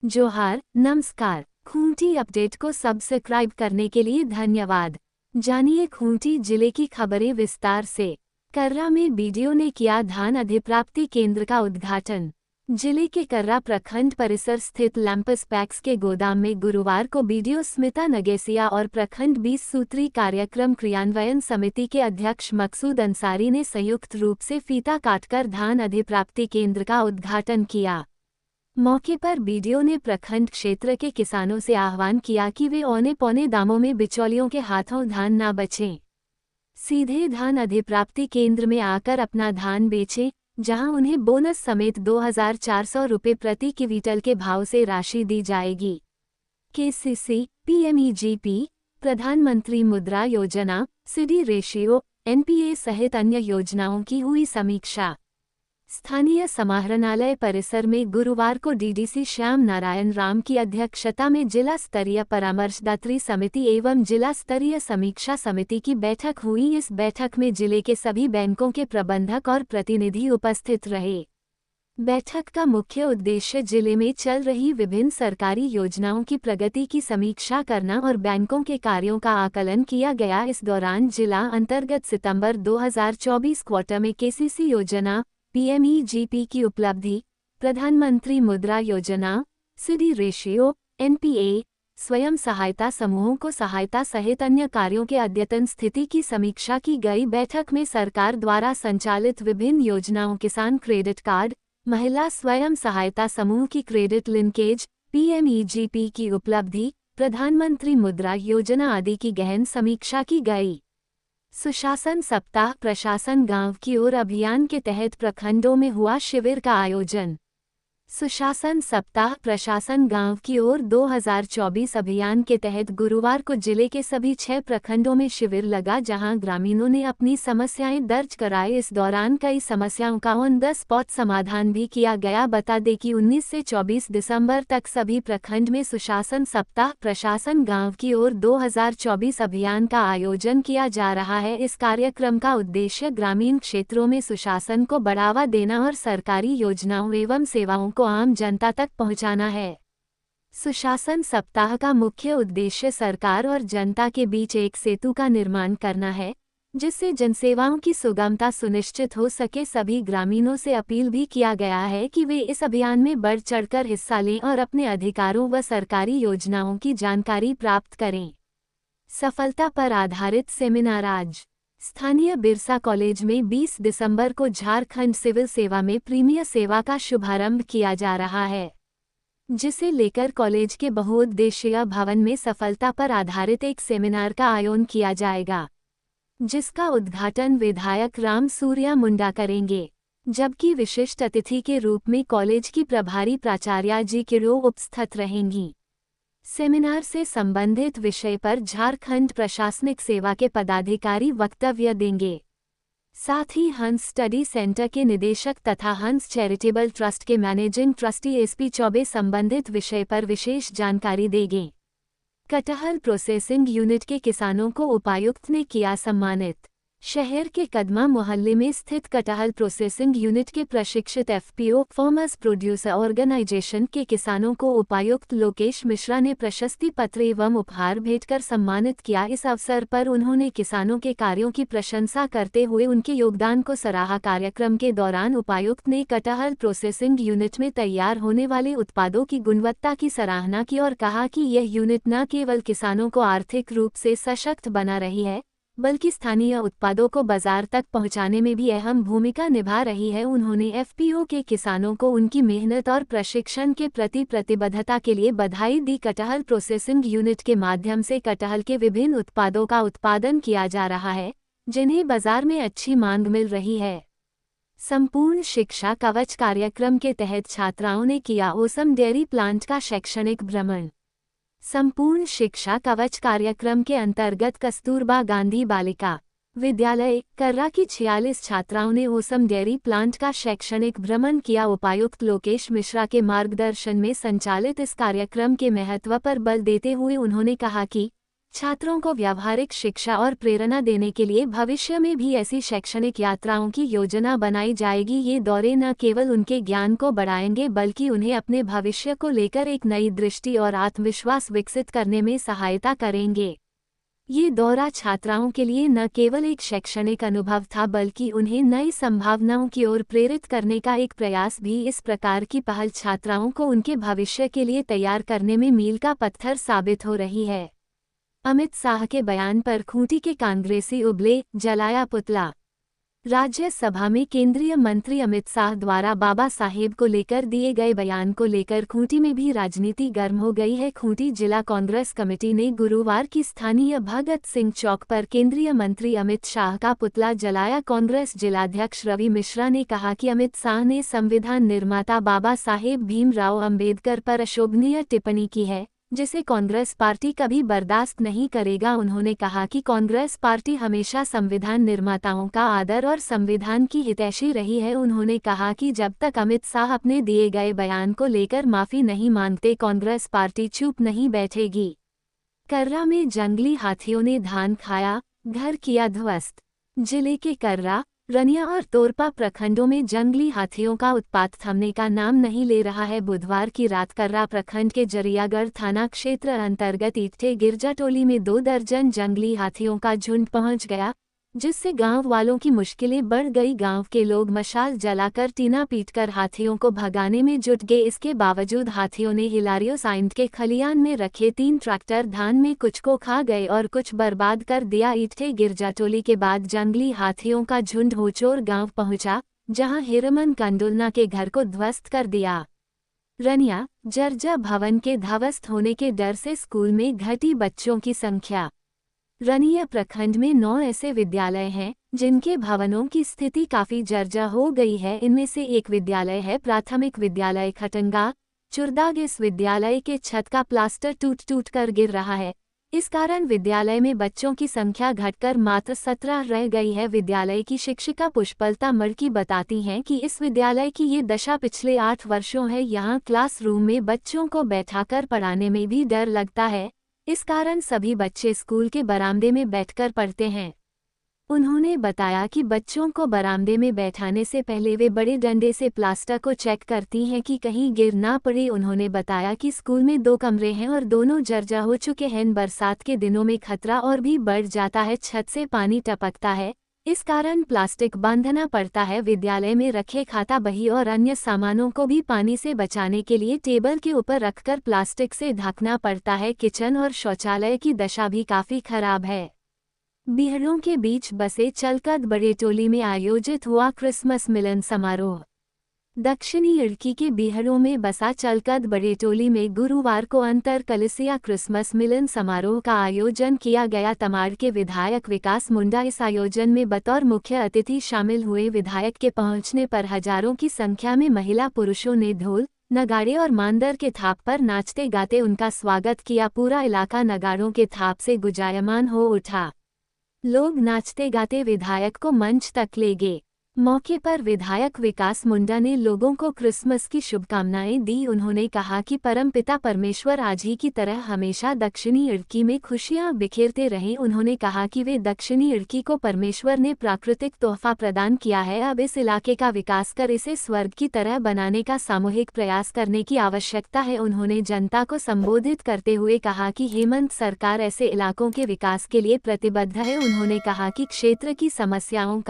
जोहार, नमस्कार। खूंटी अपडेट को सब्सक्राइब करने के लिए धन्यवाद। जानिए खूंटी जिले की खबरें विस्तार से। कर्रा में बीडीओ ने किया धान अधिप्राप्ति केंद्र का उद्घाटन। जिले के कर्रा प्रखंड परिसर स्थित लैंपस पैक्स के गोदाम में गुरुवार को बीडीओ स्मिता नगेसिया और प्रखंड 20 सूत्री कार्यक्रम क्रियान्वयन समिति के अध्यक्ष मकसूद अंसारी ने संयुक्त रूप से फीता काटकर धान अधिप्राप्ति केंद्र का उद्घाटन किया। मौके पर बीडीओ ने प्रखंड क्षेत्र के किसानों से आह्वान किया कि वे औने पौने दामों में बिचौलियों के हाथों धान न बेचें, सीधे धान अधिप्राप्ति केंद्र में आकर अपना धान बेचें, जहां उन्हें बोनस समेत 2400 रुपये प्रति क्विंटल के भाव से राशि दी जाएगी। केसीसी, पीएमईजीपी, प्रधानमंत्री मुद्रा योजना, सीडी रेशियो, एनपीए सहित अन्य योजनाओं की हुई समीक्षा। स्थानीय समाहरणालय परिसर में गुरुवार को डीडीसी श्याम नारायण राम की अध्यक्षता में जिला स्तरीय परामर्शदात्री समिति एवं जिला स्तरीय समीक्षा समिति की बैठक हुई। इस बैठक में जिले के सभी बैंकों के प्रबंधक और प्रतिनिधि उपस्थित रहे। बैठक का मुख्य उद्देश्य जिले में चल रही विभिन्न सरकारी योजनाओं की प्रगति की समीक्षा करना और बैंकों के कार्यों का आकलन किया गया। इस दौरान जिला अंतर्गत सितंबर 2024 क्वार्टर में केसीसी योजना, पीएमईजीपी की उपलब्धि, प्रधानमंत्री मुद्रा योजना, सीडी रेशियो, एनपीए, स्वयं सहायता समूहों को सहायता सहित अन्य कार्यों के अद्यतन स्थिति की समीक्षा की गई। बैठक में सरकार द्वारा संचालित विभिन्न योजनाओं, किसान क्रेडिट कार्ड, महिला स्वयं सहायता समूह की क्रेडिट लिंकेज, पीएमईजीपी की उपलब्धि, प्रधानमंत्री मुद्रा योजना आदि की गहन समीक्षा की गई। सुशासन सप्ताह प्रशासन गांव की ओर अभियान के तहत प्रखंडों में हुआ शिविर का आयोजन। सुशासन सप्ताह प्रशासन गांव की ओर 2024 अभियान के तहत गुरुवार को जिले के सभी 6 प्रखंडों में शिविर लगा, जहां ग्रामीणों ने अपनी समस्याएं दर्ज कराई। इस दौरान कई समस्याओं का ऑन द स्पॉट समाधान भी किया गया। बता दें कि 19 से 24 दिसंबर तक सभी प्रखंड में सुशासन सप्ताह प्रशासन गांव की ओर 2024 अभियान का आयोजन किया जा रहा है। इस कार्यक्रम का उद्देश्य ग्रामीण क्षेत्रों में सुशासन को बढ़ावा देना और सरकारी योजनाओं एवं सेवाओं को आम जनता तक पहुंचाना है। सुशासन सप्ताह का मुख्य उद्देश्य सरकार और जनता के बीच एक सेतु का निर्माण करना है, जिससे जनसेवाओं की सुगमता सुनिश्चित हो सके। सभी ग्रामीणों से अपील भी किया गया है कि वे इस अभियान में बढ़ चढ़कर हिस्सा लें और अपने अधिकारों व सरकारी योजनाओं की जानकारी प्राप्त करें। सफलता पर आधारित सेमिनार आज स्थानीय बिरसा कॉलेज में 20 दिसंबर को झारखंड सिविल सेवा में प्रीमियर सेवा का शुभारंभ किया जा रहा है, जिसे लेकर कॉलेज के बहुउद्देशीय भवन में सफलता पर आधारित एक सेमिनार का आयोजन किया जाएगा, जिसका उद्घाटन विधायक राम सूर्या मुंडा करेंगे, जबकि विशिष्ट अतिथि के रूप में कॉलेज की प्रभारी प्राचार्या जी किरो उपस्थित रहेंगी। सेमिनार से संबंधित विषय पर झारखंड प्रशासनिक सेवा के पदाधिकारी वक्तव्य देंगे। साथ ही हंस स्टडी सेंटर के निदेशक तथा हंस चैरिटेबल ट्रस्ट के मैनेजिंग ट्रस्टी एसपी चौबे संबंधित विषय पर विशेष जानकारी देंगे। कटहल प्रोसेसिंग यूनिट के किसानों को उपायुक्त ने किया सम्मानित। शहर के कदमा मोहल्ले में स्थित कटहल प्रोसेसिंग यूनिट के प्रशिक्षित एफपीओ फार्मर्स प्रोड्यूसर ऑर्गेनाइजेशन के किसानों को उपायुक्त लोकेश मिश्रा ने प्रशस्ति पत्र एवं उपहार भेंटकर सम्मानित किया। इस अवसर पर उन्होंने किसानों के कार्यों की प्रशंसा करते हुए उनके योगदान को सराहा। कार्यक्रम के दौरान उपायुक्त ने कटहल प्रोसेसिंग यूनिट में तैयार होने वाले उत्पादों की गुणवत्ता की सराहना की और कहा कि यह यूनिट न केवल किसानों को आर्थिक रूप से सशक्त बना रही है, बल्कि स्थानीय उत्पादों को बाजार तक पहुंचाने में भी अहम भूमिका निभा रही है। उन्होंने एफपीओ के किसानों को उनकी मेहनत और प्रशिक्षण के प्रति प्रतिबद्धता के लिए बधाई दी। कटहल प्रोसेसिंग यूनिट के माध्यम से कटहल के विभिन्न उत्पादों का उत्पादन किया जा रहा है, जिन्हें बाजार में अच्छी मांग मिल रही है। संपूर्ण शिक्षा कवच कार्यक्रम के तहत छात्राओं ने किया ओसम डेयरी प्लांट का शैक्षणिक भ्रमण। संपूर्ण शिक्षा कवच कार्यक्रम के अंतर्गत कस्तूरबा गांधी बालिका विद्यालय कर्रा की 46 छात्राओं ने ओसम डेयरी प्लांट का शैक्षणिक भ्रमण किया। उपायुक्त लोकेश मिश्रा के मार्गदर्शन में संचालित इस कार्यक्रम के महत्व पर बल देते हुए उन्होंने कहा कि छात्रों को व्यावहारिक शिक्षा और प्रेरणा देने के लिए भविष्य में भी ऐसी शैक्षणिक यात्राओं की योजना बनाई जाएगी। ये दौरे न केवल उनके ज्ञान को बढ़ाएंगे बल्कि उन्हें अपने भविष्य को लेकर एक नई दृष्टि और आत्मविश्वास विकसित करने में सहायता करेंगे। ये दौरा छात्राओं के लिए न केवल एक शैक्षणिक अनुभव था बल्कि उन्हें नई संभावनाओं की ओर प्रेरित करने का एक प्रयास भी। इस प्रकार की पहल छात्राओं को उनके भविष्य के लिए तैयार करने में मील का पत्थर साबित हो रही है। अमित शाह के बयान पर खूंटी के कांग्रेसी उबले, जलाया पुतला। राज्यसभा में केंद्रीय मंत्री अमित शाह द्वारा बाबा साहेब को लेकर दिए गए बयान को लेकर खूंटी में भी राजनीति गर्म हो गई है। खूंटी जिला कांग्रेस कमेटी ने गुरुवार की स्थानीय भगत सिंह चौक पर केंद्रीय मंत्री अमित शाह का पुतला जलाया। कांग्रेस जिलाध्यक्ष रवि मिश्रा ने कहा कि अमित शाह ने संविधान निर्माता बाबा साहेब भीमराव अंबेडकर पर अशोभनीय टिप्पणी की है, जिसे कांग्रेस पार्टी कभी बर्दाश्त नहीं करेगा। उन्होंने कहा कि कांग्रेस पार्टी हमेशा संविधान निर्माताओं का आदर और संविधान की हितैषी रही है। उन्होंने कहा कि जब तक अमित शाह अपने दिए गए बयान को लेकर माफी नहीं मांगते, कांग्रेस पार्टी चुप नहीं बैठेगी। कर्रा में जंगली हाथियों ने धान खाया, घर किया ध्वस्त। जिले के कर्रा, रनिया और तोरपा प्रखंडों में जंगली हाथियों का उत्पात थमने का नाम नहीं ले रहा है। बुधवार की रात कर्रा प्रखंड के जरियागढ़ थाना क्षेत्र अंतर्गत ईठे गिरजाटोली में 2 दर्जन जंगली हाथियों का झुंड पहुंच गया, जिससे गांव वालों की मुश्किलें बढ़ गई। गांव के लोग मशाल जलाकर टीना पीटकर हाथियों को भगाने में जुट गए। इसके बावजूद हाथियों ने हिलारियो साइंड के खलियान में रखे 3 ट्रैक्टर धान में कुछ को खा गए और कुछ बर्बाद कर दिया। ईठे गिरजाटोली के बाद जंगली हाथियों का झुंड होचोर गांव पहुंचा, जहां हिरमन कंडुलना के घर को ध्वस्त कर दिया। रनिया, जर्जा भवन के ध्वस्त होने के डर से स्कूल में घटी बच्चों की संख्या। रनिया प्रखंड में 9 ऐसे विद्यालय हैं जिनके भवनों की स्थिति काफी जर्जर हो गई है। इनमें से एक विद्यालय है प्राथमिक विद्यालय खटंगा चुरदाग। इस विद्यालय के छत का प्लास्टर टूट कर गिर रहा है। इस कारण विद्यालय में बच्चों की संख्या घटकर मात्र 17 रह गई है। विद्यालय की शिक्षिका पुष्पलता मड़की बताती हैं कि इस विद्यालय की ये दशा पिछले 8 वर्षों है। यहाँ क्लासरूम में बच्चों को बैठाकर पढ़ाने में भी डर लगता है। इस कारण सभी बच्चे स्कूल के बरामदे में बैठकर पढ़ते हैं। उन्होंने बताया कि बच्चों को बरामदे में बैठाने से पहले वे बड़े डंडे से प्लास्टर को चेक करती हैं कि कहीं गिर ना पड़े। उन्होंने बताया कि स्कूल में 2 कमरे हैं और दोनों जर्जर हो चुके हैं। बरसात के दिनों में खतरा और भी बढ़ जाता है। छत से पानी टपकता है, इस कारण प्लास्टिक बांधना पड़ता है। विद्यालय में रखे खाता बही और अन्य सामानों को भी पानी से बचाने के लिए टेबल के ऊपर रखकर प्लास्टिक से ढकना पड़ता है। किचन और शौचालय की दशा भी काफी खराब है। बीहड़ों के बीच बसे चलकद बड़ेटोली में आयोजित हुआ क्रिसमस मिलन समारोह। दक्षिणी इड़की के बीहड़ों में बसा चलकद बड़ेटोली में गुरुवार को अंतर कलसिया क्रिसमस मिलन समारोह का आयोजन किया गया। तमाड़ के विधायक विकास मुंडा इस आयोजन में बतौर मुख्य अतिथि शामिल हुए। विधायक के पहुंचने पर हजारों की संख्या में महिला पुरुषों ने ढोल, नगाड़े और मांदर के थाप पर नाचते गाते उनका स्वागत किया। पूरा इलाका नगाड़ों के थाप से गुंजायमान हो उठा। लोग नाचते गाते विधायक को मंच तक ले गए। मौके पर विधायक विकास मुंडा ने लोगों को क्रिसमस की शुभकामनाएं दी। उन्होंने कहा कि परमपिता परमेश्वर आज ही की तरह हमेशा दक्षिणी इड़की में खुशियां बिखेरते रहें। उन्होंने कहा कि वे दक्षिणी इड़की को परमेश्वर ने प्राकृतिक तोहफा प्रदान किया है। अब इस इलाके का विकास कर इसे स्वर्ग की तरह बनाने का सामूहिक प्रयास करने की आवश्यकता है। उन्होंने जनता को संबोधित करते हुए कहा कि हेमंत सरकार ऐसे इलाकों के विकास के लिए प्रतिबद्ध है। उन्होंने कहा कि क्षेत्र की समस्याओं का